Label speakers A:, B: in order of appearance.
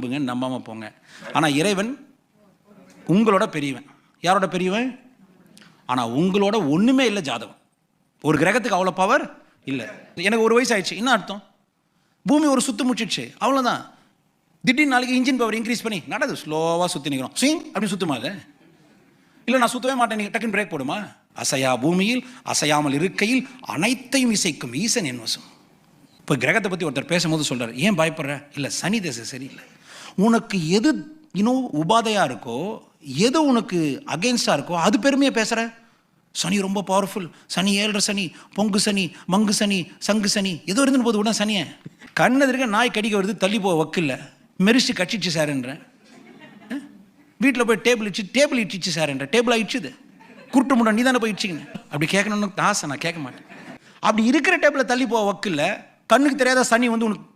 A: நம்புங்க, நம்பாமல் போங்க. ஆனால் இறைவன் உங்களோட பெரியவன். யாரோட பெரியவன்? ஆனால் உங்களோட ஒன்றுமே இல்லை ஜாதகம். ஒரு கிரகத்துக்கு அவ்வளோ பவர் இல்லை. எனக்கு ஒரு வயசு ஆயிடுச்சு, என்ன அர்த்தம்? பூமி ஒரு சுற்று முச்சிடுச்சு, அவ்வளோதான். திடீர்னு நாளைக்கு இன்ஜின் பவர் இன்க்ரீஸ் பண்ணி நடக்குது, ஸ்லோவாக சுற்றி நிற்கிறோம், ஸ்விங் அப்படின்னு சுற்றுமா? அது இல்லை, நான் சுற்றவே மாட்டேன், நீங்கள் டக்குன்னு பிரேக் போடுமா? அசையா பூமியில் அசையாமல் இருக்கையில் அனைத்தையும் இசைக்கும் ஈசன் என் வசம். இப்போ கிரகத்தை பற்றி ஒருத்தர் பேசும்போது சொல்கிறார், ஏன் பயப்படுற? இல்லை, சனி தசை சரியில்லை. உனக்கு எது இன்னும் உபாதையாக இருக்கோ, எது உனக்கு அகெயின்ஸ்டாக இருக்கோ அது பெருமையாக பேசுகிற. சனி ரொம்ப பவர்ஃபுல், சனி 7.5 சனி, பொங்கு சனி, மங்கு சனி, சங்கு சனி, ஏதோ இருந்துன்னு போது உடனே சனியை கண்ணெதிர்க்க நாய் கடிக்க வருது, தள்ளி போக வக்கில்ல, மெரிச்சு கட்சிச்சு சார்ன்ற. வீட்டில் போய் டேபிள் இட்டுச்சு சார்ன்ற, டேபிள் ஆகிடுச்சுது, குருட்டு முட்டை நீ தானே போய் இடிச்சிங்க. அப்படி கேட்கணும்னு ஆசை, நான் கேட்க மாட்டேன். அப்படி இருக்கிற டேபிளை தள்ளி போக வக்கில்ல, கண்ணுக்கு தெரியாத சனி வந்து உனக்கு